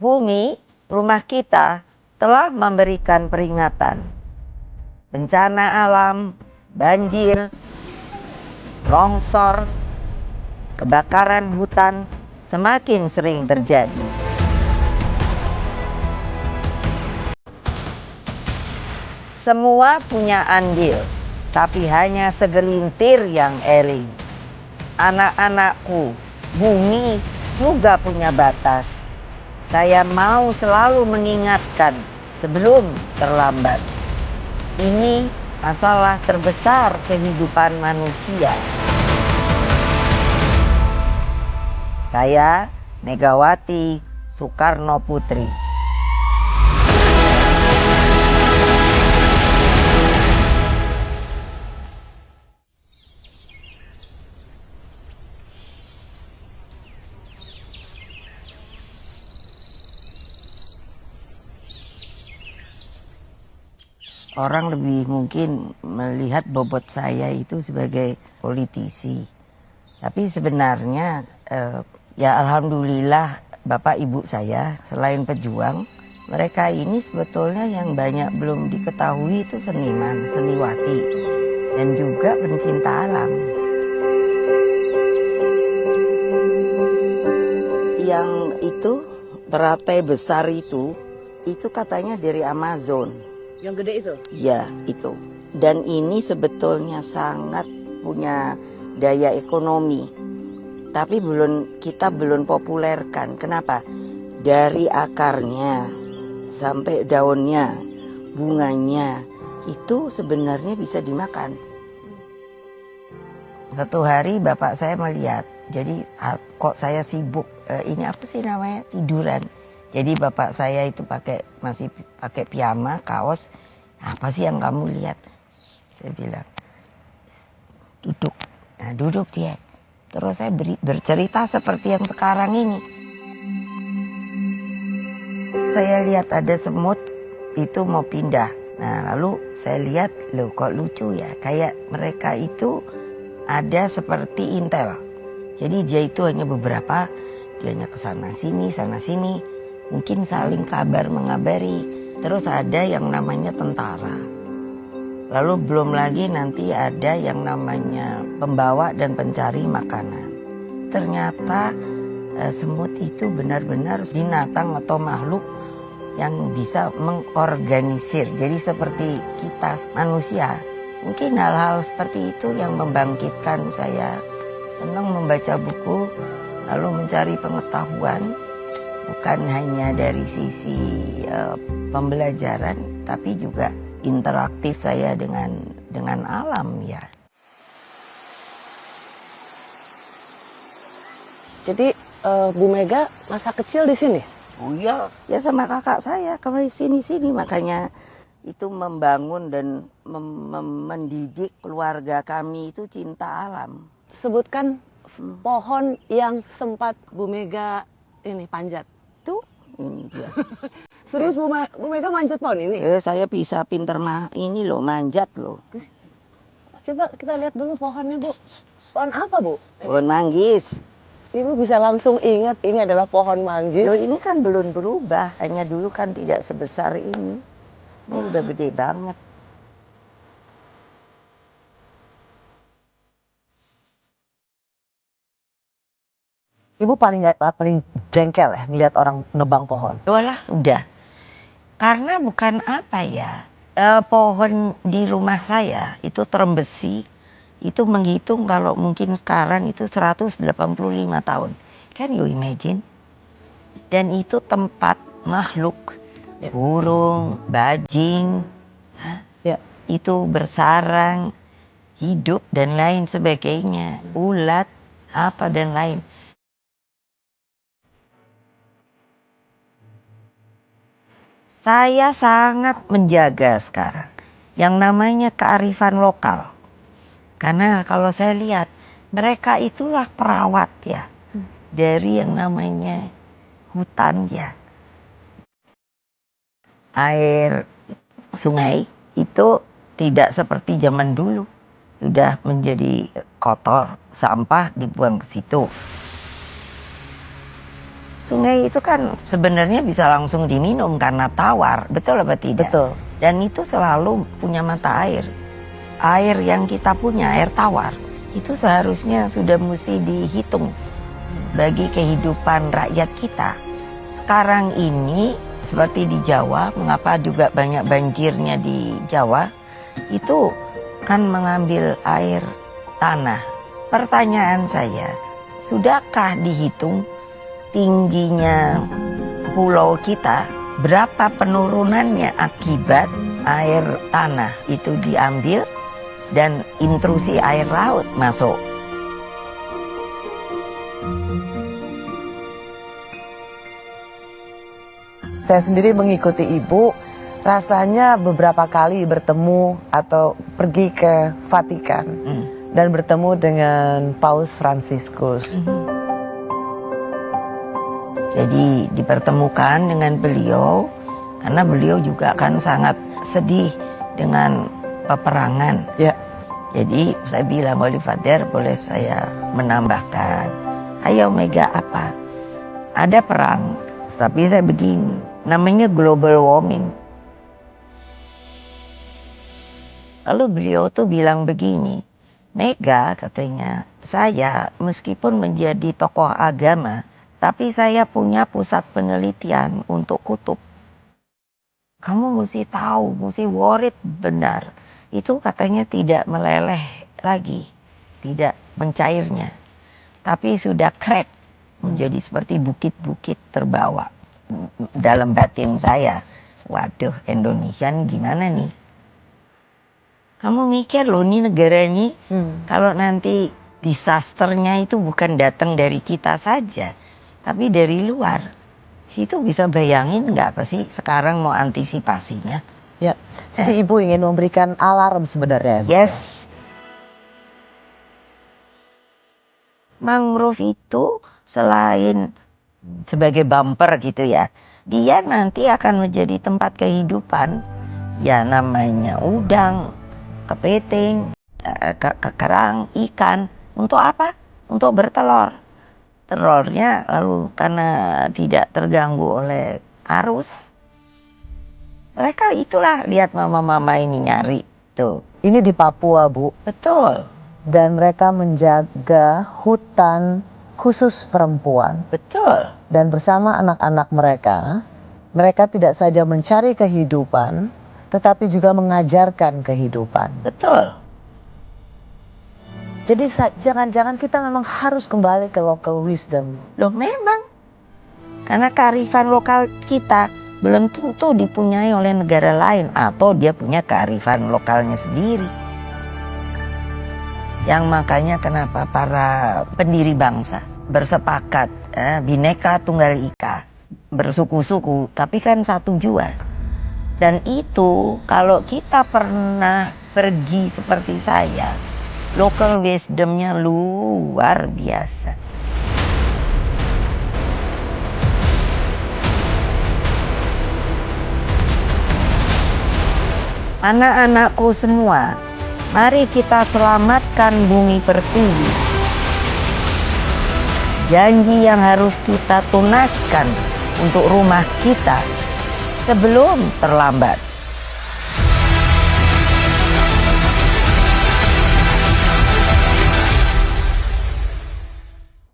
Bumi, rumah kita, telah memberikan peringatan. Bencana alam, banjir, longsor, kebakaran hutan semakin sering terjadi. Semua punya andil, tapi hanya segelintir yang eling. Anak-anakku, bumi juga punya batas. Saya mau selalu mengingatkan sebelum terlambat. Ini masalah terbesar kehidupan manusia. Saya Megawati Soekarno Putri. Orang lebih mungkin melihat bobot saya itu sebagai politisi. Tapi sebenarnya ya alhamdulillah Bapak Ibu saya selain pejuang, mereka ini sebetulnya yang banyak belum diketahui itu seniman, seniwati, dan juga pencinta alam. Yang itu teratai besar itu katanya dari Amazon. Yang gede itu? Ya, itu. Dan ini sebetulnya sangat punya daya ekonomi. Tapi kita belum populerkan. Kenapa? Dari akarnya sampai daunnya, bunganya, itu sebenarnya bisa dimakan. Suatu hari bapak saya melihat, jadi kok saya sibuk, ini apa sih namanya, tiduran. Jadi bapak saya itu masih pakai piyama, kaos. Apa sih yang kamu lihat? Saya bilang, duduk. Nah duduk dia. Terus saya bercerita seperti yang sekarang ini. Saya lihat ada semut itu mau pindah. Nah lalu saya lihat, loh kok lucu ya. Kayak mereka itu ada seperti intel. Jadi dia itu hanya beberapa, dia hanya ke sana sini. Mungkin saling kabar mengabari. Terus ada yang namanya tentara. Lalu belum lagi nanti ada yang namanya pembawa dan pencari makanan. Ternyata semut itu benar-benar binatang atau makhluk yang bisa mengorganisir. Jadi seperti kita manusia. Mungkin hal-hal seperti itu yang membangkitkan saya. Senang membaca buku, lalu mencari pengetahuan. Bukan hanya dari sisi pembelajaran, tapi juga interaktif saya dengan alam ya. Jadi Bu Mega masa kecil di sini? Oh iya, ya sama kakak saya kami sini, makanya itu membangun dan mendidik keluarga kami itu cinta alam. Sebutkan pohon yang sempat Bu Mega ini panjat. Tuh, ini dia. Serius Bu Mega manjat pohon ini? Saya bisa pinter ini loh, manjat loh. Coba kita lihat dulu pohonnya Bu. Pohon apa Bu? Pohon manggis. Ibu bisa langsung ingat ini adalah pohon manggis. Loh ini kan belum berubah, hanya dulu kan tidak sebesar ini. Ini udah gede banget. Ibu paling jengkel ya ngeliat orang nebang pohon. Walah, udah. Karena bukan apa ya, pohon di rumah saya itu terem besi, itu menghitung kalau mungkin sekarang itu 185 tahun. Can you imagine? Dan itu tempat makhluk, burung, bajing, itu bersarang, hidup dan lain sebagainya, ulat, apa dan lain. Saya sangat menjaga sekarang yang namanya kearifan lokal. Karena kalau saya lihat, mereka itulah perawat ya dari yang namanya hutan ya. Air sungai itu tidak seperti zaman dulu. Sudah menjadi kotor, sampah dibuang ke situ. Sungai itu kan sebenarnya bisa langsung diminum karena tawar, betul apa tidak? Betul. Dan itu selalu punya mata air. Air yang kita punya, air tawar, itu seharusnya sudah mesti dihitung bagi kehidupan rakyat kita. Sekarang ini seperti di Jawa, mengapa juga banyak banjirnya di Jawa, itu kan mengambil air tanah. Pertanyaan saya, sudahkah dihitung tingginya pulau kita, berapa penurunannya akibat air tanah itu diambil dan intrusi air laut masuk? Saya sendiri mengikuti Ibu, rasanya beberapa kali bertemu atau pergi ke Vatikan dan bertemu dengan Paus Fransiskus. Jadi dipertemukan dengan beliau karena beliau juga kan sangat sedih dengan peperangan. Ya. Jadi saya bilang, Holy Father, boleh saya menambahkan? Ayo Mega, apa? Ada perang, tapi saya begini, namanya global warming. Lalu beliau tuh bilang begini, Mega katanya, saya meskipun menjadi tokoh agama, tapi saya punya pusat penelitian untuk kutub. Kamu mesti tahu, mesti worried benar. Itu katanya tidak meleleh lagi, tidak mencairnya. Tapi sudah crack, menjadi seperti bukit-bukit terbawa. Dalam batin saya, waduh Indonesia gimana nih? Kamu mikir loh nih negara ini, kalau nanti disasternya itu bukan datang dari kita saja, tapi dari luar. Itu bisa bayangin nggak apa sih sekarang mau antisipasinya? Ya, jadi Ibu ingin memberikan alarm sebenarnya. Yes. Mangrove itu selain sebagai bumper gitu ya, dia nanti akan menjadi tempat kehidupan. Ya namanya udang, kepiting, kerang, ikan. Untuk apa? Untuk bertelur. Telurnya lalu karena tidak terganggu oleh arus, mereka itulah, lihat mama-mama ini nyari tuh. Ini di Papua, Bu. Betul. Dan mereka menjaga hutan khusus perempuan. Betul. Dan bersama anak-anak mereka, mereka tidak saja mencari kehidupan, tetapi juga mengajarkan kehidupan. Betul. Jadi jangan-jangan kita memang harus kembali ke local wisdom. Loh memang. Karena kearifan lokal kita belum tentu dipunyai oleh negara lain, atau dia punya kearifan lokalnya sendiri. Yang makanya kenapa para pendiri bangsa bersepakat, Bhinneka Tunggal Ika, bersuku-suku, tapi kan satu jua. Dan itu kalau kita pernah pergi seperti saya, local wisdomnya luar biasa. Anak-anakku semua, mari kita selamatkan bumi pertiwi. Janji yang harus kita tunaskan untuk rumah kita sebelum terlambat.